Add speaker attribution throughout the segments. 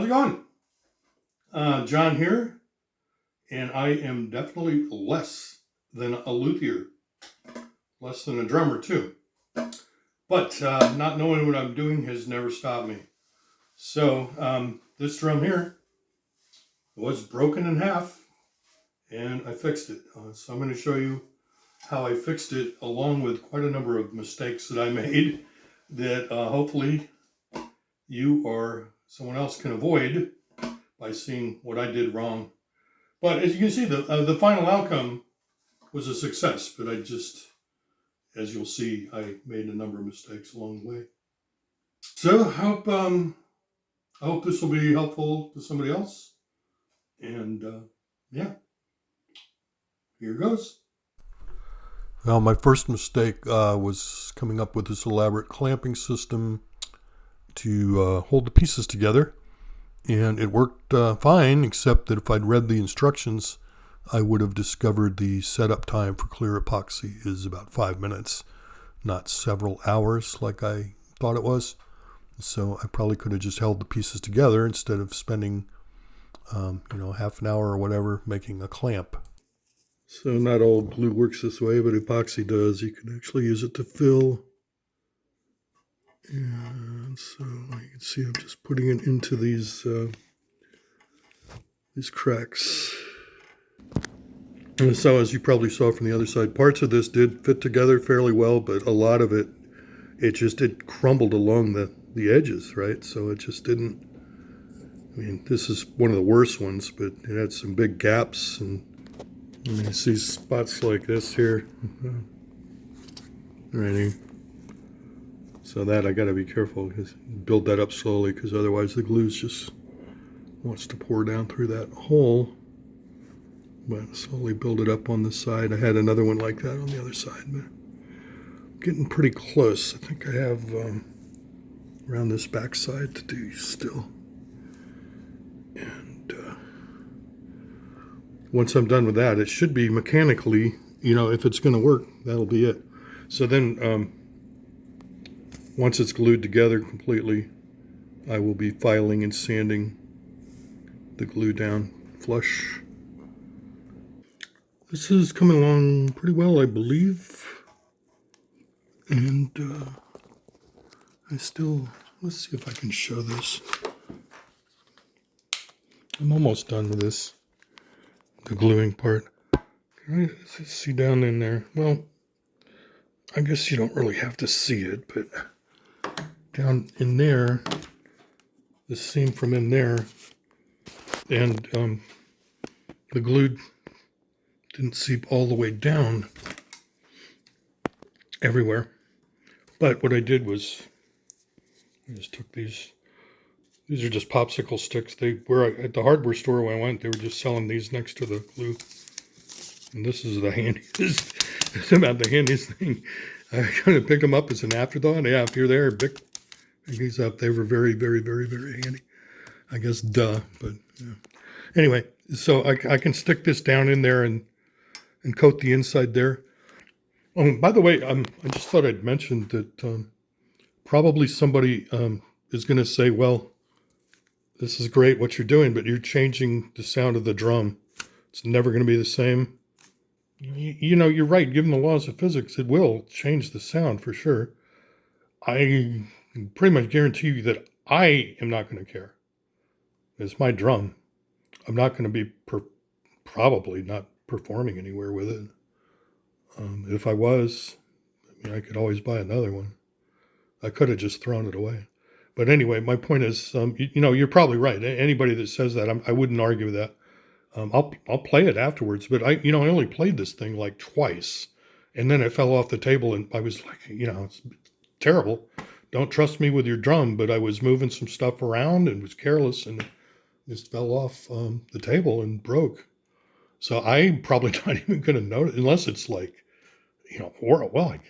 Speaker 1: How's it going? John here, and I am definitely less than a luthier, less than a drummer too. But not knowing what I'm doing has never stopped me. So this drum here was broken in half, and I fixed it. So I'm going to show you how I fixed it, along with quite a number of mistakes that I made that hopefully you or someone else can avoid by seeing what I did wrong. But as you can see, the final outcome was a success, but I just, as you'll see, I made a number of mistakes along the way. So I hope this will be helpful to somebody else. And yeah, here goes. Well, my first mistake was coming up with this elaborate clamping system to hold the pieces together. And it worked fine, except that if I'd read the instructions, I would have discovered the setup time for clear epoxy is about 5 minutes, not several hours like I thought it was. So I probably could have just held the pieces together instead of spending, half an hour or whatever making a clamp. So not all glue works this way, but epoxy does. You can actually use it to fill. And so you can see I'm just putting it into these cracks. And so, as you probably saw from the other side, parts of this did fit together fairly well, but a lot of it crumbled along the edges, right? So it just didn't. I mean, this is one of the worst ones, but it had some big gaps, and you see spots like this here. Alrighty. So that I got to be careful, because build that up slowly, because otherwise the glue just wants to pour down through that hole. But slowly build it up on the side. I had another one like that on the other side, but getting pretty close. I think I have around this back side to do still. And once I'm done with that, it should be mechanically, if it's going to work, that'll be it. So then once it's glued together completely, I will be filing and sanding the glue down flush. This is coming along pretty well, I believe. And let's see if I can show this. I'm almost done with this, the gluing part. Can I see down in there? Well, I guess you don't really have to see it, but down in there, the seam from in there, and the glue didn't seep all the way down everywhere. But what I did was, I just took these are just popsicle sticks. They were at the hardware store when I went, they were just selling these next to the glue. And this is the handiest, it's about the handiest thing. I kind of picked them up as an afterthought. Yeah, if you're there, pick these up. They were very, very, very, very handy. I guess, duh, but yeah. Anyway, so I can stick this down in there and coat the inside there. Oh, by the way, I just thought I'd mention that probably somebody is going to say, well, this is great what you're doing, but you're changing the sound of the drum. It's never going to be the same. You're right. Given the laws of physics, it will change the sound for sure. I pretty much guarantee you that I am not going to care. It's my drum. I'm not going to be probably not performing anywhere with it. If I was, I could always buy another one. I could have just thrown it away. But anyway, my point is, you're probably right. Anybody that says that, I wouldn't argue with that. I'll play it afterwards, but I only played this thing like twice, and then it fell off the table, and I was like, it's terrible. Don't trust me with your drum, but I was moving some stuff around and was careless, and it just fell off the table and broke. So I'm probably not even going to notice, unless it's like, well,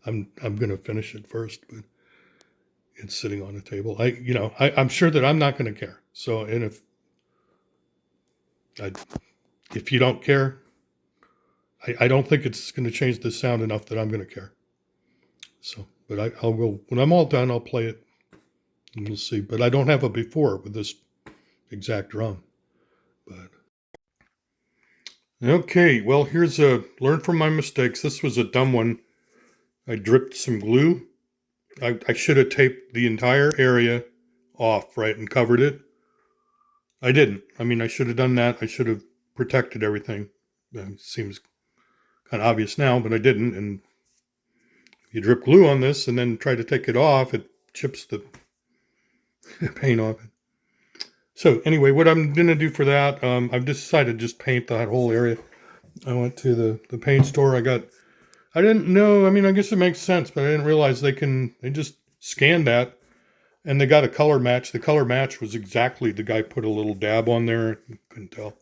Speaker 1: I'm going to finish it first, but it's sitting on a table. I'm sure that I'm not going to care. So, and if you don't care, I don't think it's going to change the sound enough that I'm going to care. So, but I will, when I'm all done, I'll play it And we'll see. But I don't have a before with this exact drum. But okay, well, here's a learn from my mistakes. This was a dumb one. I dripped some glue. I should have taped the entire area off, right, and covered it. I didn't. I mean, I should have done that. I should have protected everything. Seems kind of obvious now, but I didn't. And if you drip glue on this and then try to take it off, it chips the paint off. So anyway, what I'm going to do for that, I've decided to just paint that whole area. I went to the paint store. I didn't know, I mean, I guess it makes sense, but I didn't realize they just scanned that and they got a color match. The color match was exactly, the guy put a little dab on there. Couldn't tell.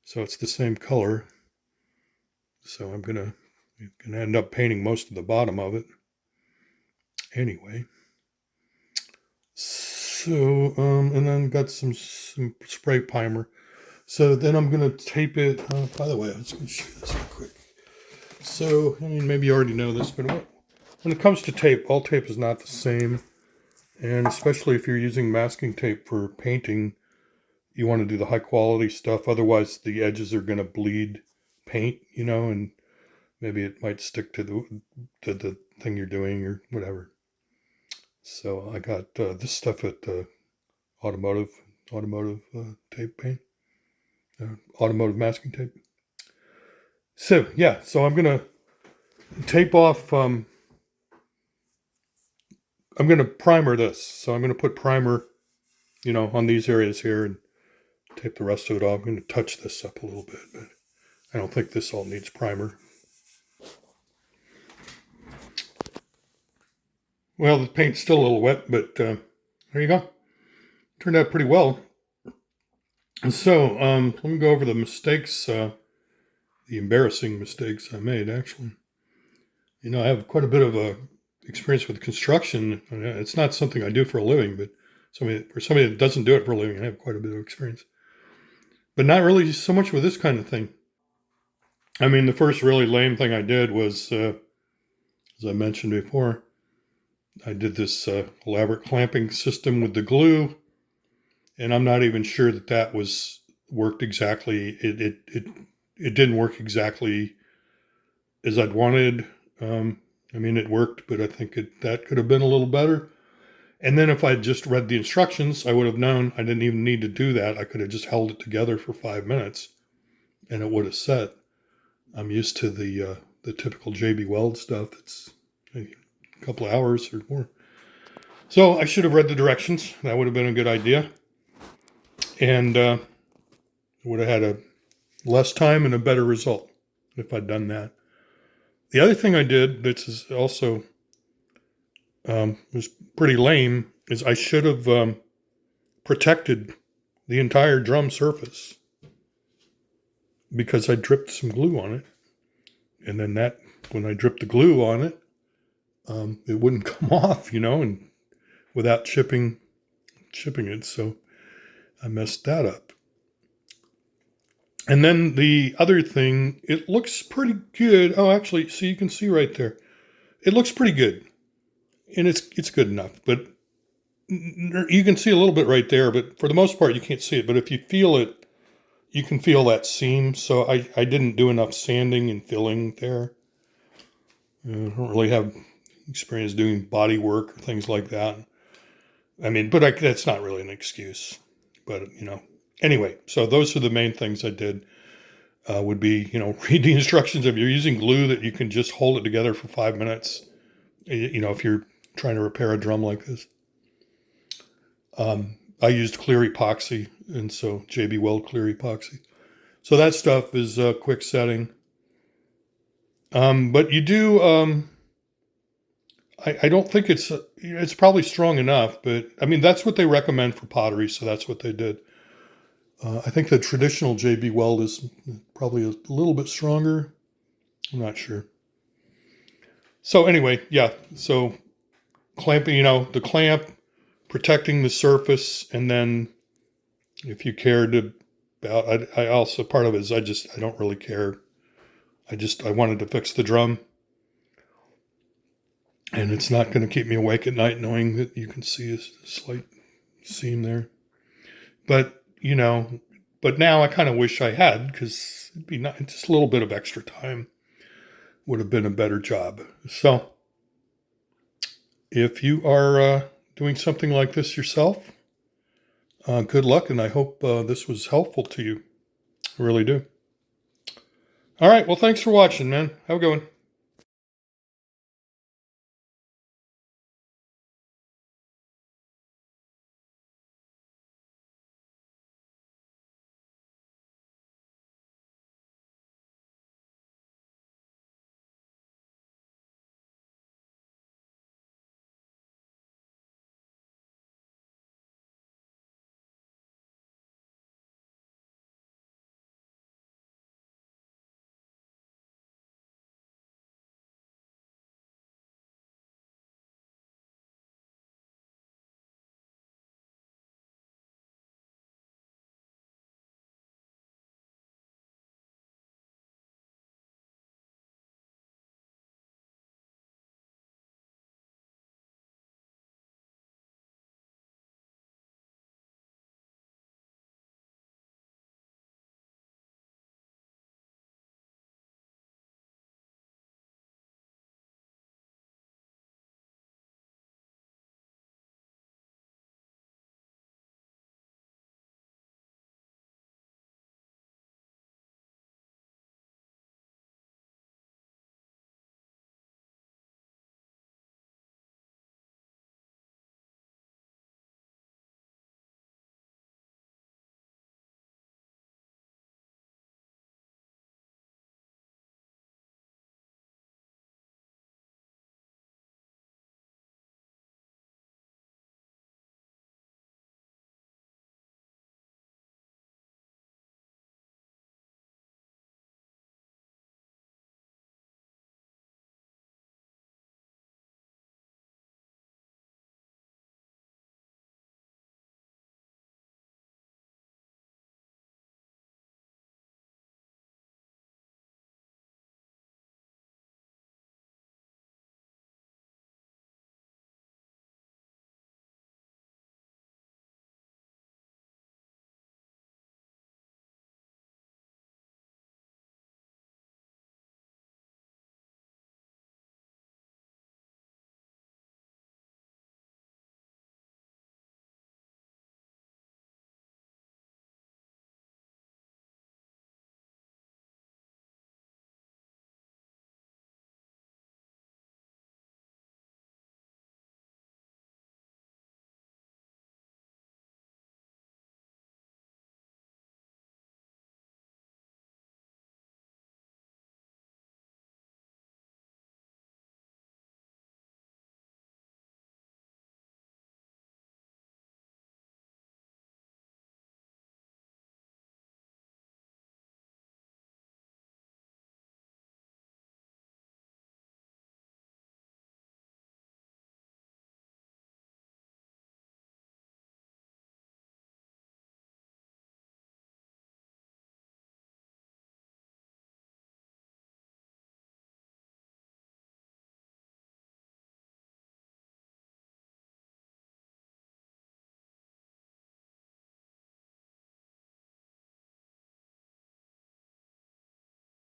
Speaker 1: So it's the same color. So I'm going to end up painting most of the bottom of it. Anyway. So, and then got some spray primer. So then I'm going to tape it. By the way, I was going to show this real quick. So, I mean, maybe you already know this, but when it comes to tape, all tape is not the same. And especially if you're using masking tape for painting, you want to do the high quality stuff. Otherwise, the edges are going to bleed paint, and maybe it might stick to the thing you're doing or whatever. So I got this stuff at automotive tape paint, automotive masking tape. So yeah, so I'm gonna tape off. I'm gonna primer this. So I'm gonna put primer, on these areas here and tape the rest of it off. I'm gonna touch this up a little bit, but I don't think this all needs primer. Well, the paint's still a little wet, but there you go. Turned out pretty well. And so let me go over the mistakes, the embarrassing mistakes I made, actually. I have quite a bit of experience with construction. It's not something I do for a living, but for somebody that doesn't do it for a living, I have quite a bit of experience. But not really so much with this kind of thing. I mean, the first really lame thing I did was, as I mentioned before, I did this elaborate clamping system with the glue, and I'm not even sure that worked exactly. It didn't work exactly as I'd wanted. I mean, it worked, but I think that could have been a little better. And then if I'd just read the instructions, I would have known I didn't even need to do that. I could have just held it together for 5 minutes, and it would have set. I'm used to the typical JB Weld stuff. It's a couple of hours or more. So I should have read the directions. That would have been a good idea. And would have had a less time and a better result if I'd done that. The other thing I did that is also was pretty lame is I should have protected the entire drum surface because I dripped some glue on it. And then when I dripped the glue on it, it wouldn't come off, and without chipping it. So I messed that up. And then the other thing, it looks pretty good. Oh, actually, so you can see right there. It looks pretty good. And it's good enough. But you can see a little bit right there. But for the most part, you can't see it. But if you feel it, you can feel that seam. So I didn't do enough sanding and filling there. I don't really have experience doing body work or things like that. I mean, but that's not really an excuse. But, anyway, so those are the main things I did. Would be, read the instructions. If you're using glue that you can just hold it together for 5 minutes, if you're trying to repair a drum like this. I used clear epoxy, and so JB Weld clear epoxy. So that stuff is quick setting. But you do, I don't think it's probably strong enough, but I mean, that's what they recommend for pottery. So that's what they did. I think the traditional JB Weld is probably a little bit stronger. I'm not sure. So anyway, yeah. So clamping, the clamp, protecting the surface, and then if you cared about, I also, part of it is I don't really care. I wanted to fix the drum. And it's not going to keep me awake at night knowing that you can see a slight seam there. But, but now I kind of wish I had, because it'd be not, just a little bit of extra time would have been a better job. So if you are doing something like this yourself, good luck, and I hope this was helpful to you. I really do. All right, well, thanks for watching, man. Have a good one.